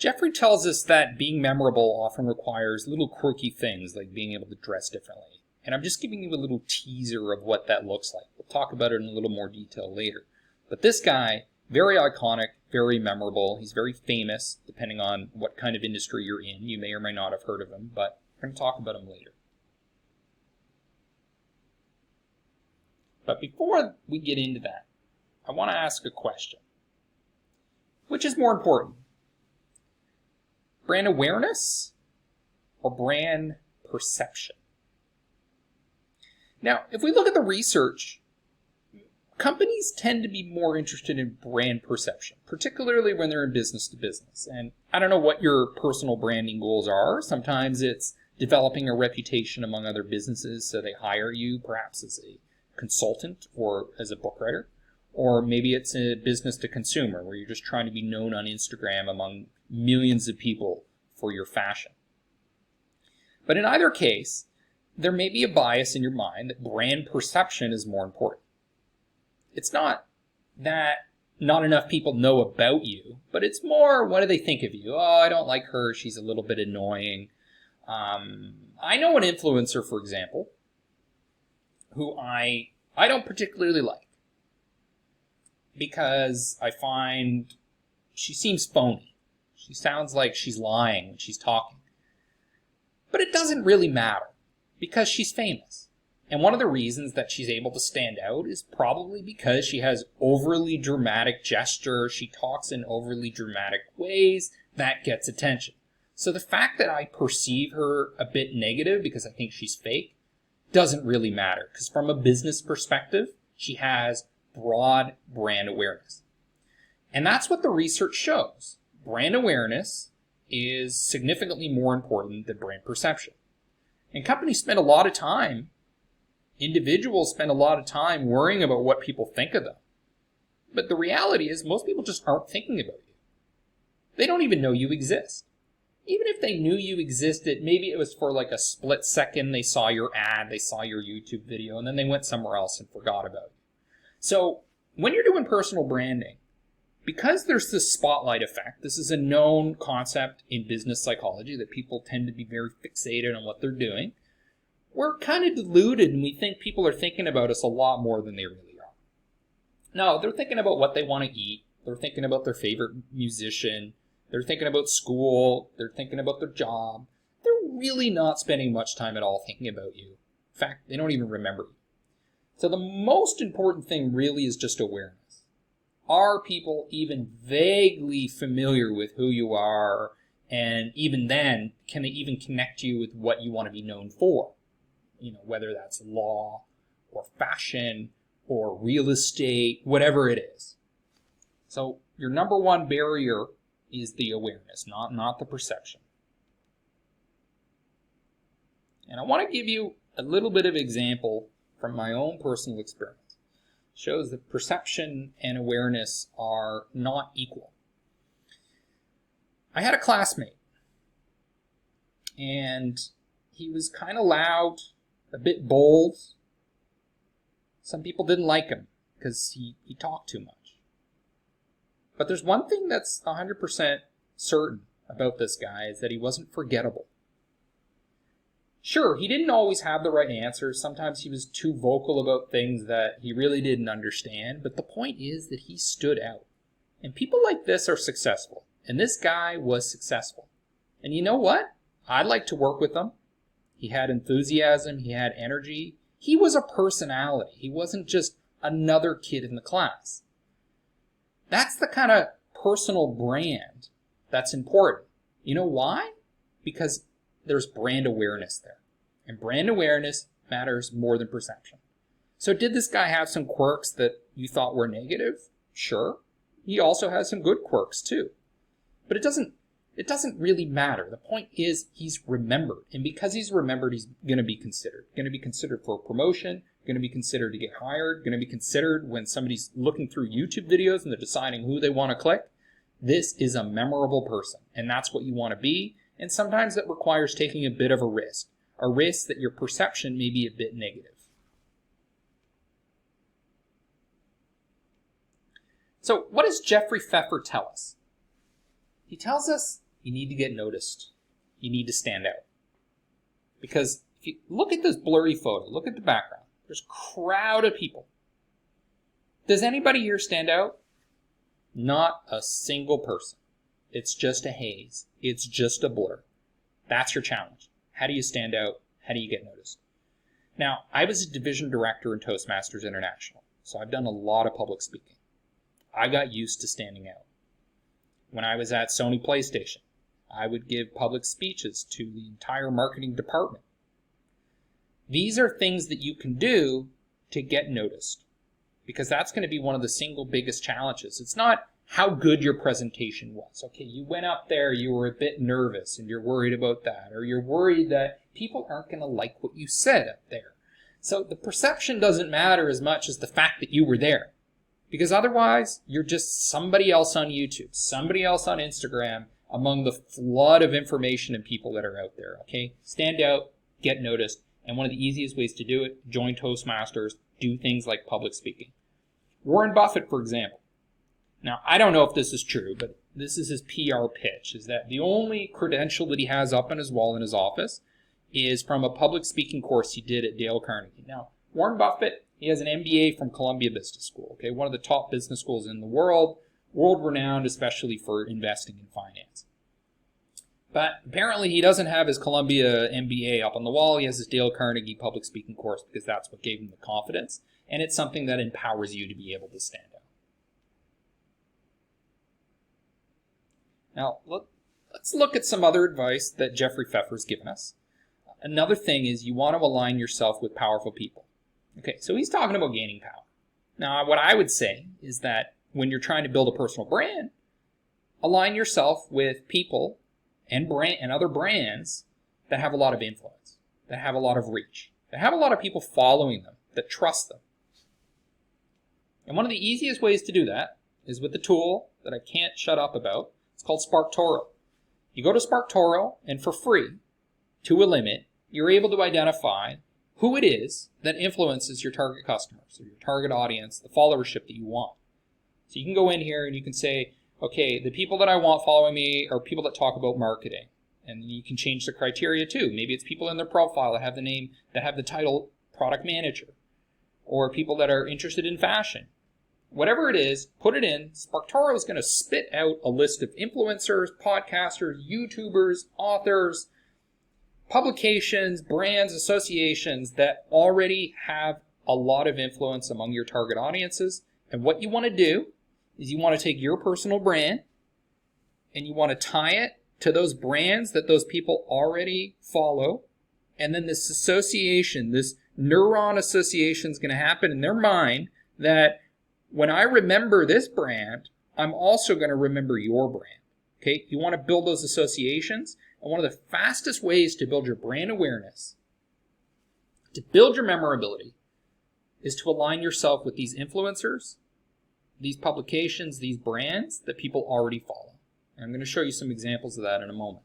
Jeffrey tells us that being memorable often requires little quirky things like being able to dress differently. And I'm just giving you a little teaser of what that looks like. We'll talk about it in a little more detail later. But this guy, very iconic, very memorable. He's very famous, depending on what kind of industry you're in. You may or may not have heard of him, but we're going to talk about him later. But before we get into that, I want to ask a question. Which is more important? Brand awareness or brand perception? Now, if we look at the research, companies tend to be more interested in brand perception, particularly when they're in business to business. And I don't know what your personal branding goals are. Sometimes it's developing a reputation among other businesses, so they hire you perhaps as a consultant or as a book writer. Or maybe it's a business to consumer where you're just trying to be known on Instagram among millions of people for your fashion. But in either case, there may be a bias in your mind that brand perception is more important. It's not that not enough people know about you, but it's more, what do they think of you? Oh, I don't like her. She's a little bit annoying. I know an influencer, for example, who I don't particularly like, because I find she seems phony. She sounds like she's lying when she's talking. But it doesn't really matter, because she's famous. And one of the reasons that she's able to stand out is probably because she has overly dramatic gesture. She talks in overly dramatic ways. That gets attention. So the fact that I perceive her a bit negative because I think she's fake doesn't really matter, because from a business perspective, she has broad brand awareness. And that's what the research shows. Brand awareness is significantly more important than brand perception. And companies spend a lot of time, individuals spend a lot of time worrying about what people think of them. But the reality is most people just aren't thinking about you. They don't even know you exist. Even if they knew you existed, maybe it was for like a split second, they saw your ad, they saw your YouTube video, and then they went somewhere else and forgot about you. So when you're doing personal branding, because there's this spotlight effect, this is a known concept in business psychology that people tend to be very fixated on what they're doing, we're kind of deluded and we think people are thinking about us a lot more than they really are. No, they're thinking about what they want to eat, they're thinking about their favorite musician, they're thinking about school, they're thinking about their job. They're really not spending much time at all thinking about you. In fact, they don't even remember you. So the most important thing really is just awareness. Are people even vaguely familiar with who you are? And even then, can they even connect you with what you want to be known for? Whether that's law or fashion or real estate, whatever it is. So your number one barrier is the awareness, not the perception. And I want to give you a little bit of example from my own personal experience. It shows that perception and awareness are not equal. I had a classmate, and he was kind of loud, a bit bold. Some people didn't like him because he talked too much. But there's one thing that's 100% certain about this guy, is that he wasn't forgettable. Sure, he didn't always have the right answers. Sometimes he was too vocal about things that he really didn't understand. But the point is that he stood out. And people like this are successful. And this guy was successful. And you know what? I'd like to work with him. He had enthusiasm. He had energy. He was a personality. He wasn't just another kid in the class. That's the kind of personal brand that's important. You know why? Because there's brand awareness there. And brand awareness matters more than perception. So did this guy have some quirks that you thought were negative? Sure. He also has some good quirks too. But it doesn't really matter. The point is he's remembered. And because he's remembered, he's going to be considered. Going to be considered for a promotion, going to be considered to get hired, going to be considered when somebody's looking through YouTube videos and they're deciding who they want to click. This is a memorable person, and that's what you want to be. And sometimes that requires taking a bit of a risk that your perception may be a bit negative. So what does Jeffrey Pfeffer tell us? He tells us You need to get noticed. You need to stand out. Because if you look at this blurry photo, look at the background. There's a crowd of people. Does anybody here stand out? Not a single person. It's just a haze. It's just a blur. That's your challenge. How do you stand out? How do you get noticed? Now, I was a division director in Toastmasters International, so I've done a lot of public speaking. I got used to standing out. When I was at Sony PlayStation, I would give public speeches to the entire marketing department. These are things that you can do to get noticed, because that's going to be one of the single biggest challenges. It's not how good your presentation was. Okay, you went up there, you were a bit nervous and you're worried about that, or you're worried that people aren't going to like what you said up there. So the perception doesn't matter as much as the fact that you were there, because otherwise you're just somebody else on YouTube, somebody else on Instagram among the flood of information and people that are out there. Okay, stand out, get noticed, and one of the easiest ways to do it, join Toastmasters, do things like public speaking. Warren Buffett, for example. Now, I don't know if this is true, but this is his PR pitch, is that the only credential that he has up on his wall in his office is from a public speaking course he did at Dale Carnegie. Now, Warren Buffett, he has an MBA from Columbia Business School, okay, one of the top business schools in the world, world-renowned especially for investing in finance. But apparently he doesn't have his Columbia MBA up on the wall. He has his Dale Carnegie public speaking course because that's what gave him the confidence, and it's something that empowers you to be able to stand out. Now, let's look at some other advice that Jeffrey Pfeffer's given us. Another thing is you want to align yourself with powerful people. Okay, so he's talking about gaining power. Now, what I would say is that when you're trying to build a personal brand, align yourself with people and other brands that have a lot of influence, that have a lot of reach, that have a lot of people following them, that trust them. And one of the easiest ways to do that is with the tool that I can't shut up about. It's called SparkToro. You go to SparkToro, and for free, to a limit, you're able to identify who it is that influences your target customers, or your target audience, the followership that you want. So you can go in here and you can say, okay, the people that I want following me are people that talk about marketing. And you can change the criteria too. Maybe it's people in their profile that have the name, that have the title product manager, or people that are interested in fashion. Whatever it is, put it in. SparkToro is going to spit out a list of influencers, podcasters, YouTubers, authors, publications, brands, associations that already have a lot of influence among your target audiences. And what you want to do is you want to take your personal brand and you want to tie it to those brands that those people already follow. And then this association, this neuron association is going to happen in their mind that when I remember this brand, I'm also going to remember your brand. Okay? You want to build those associations. And one of the fastest ways to build your brand awareness, to build your memorability, is to align yourself with these influencers, these publications, these brands that people already follow. And I'm going to show you some examples of that in a moment.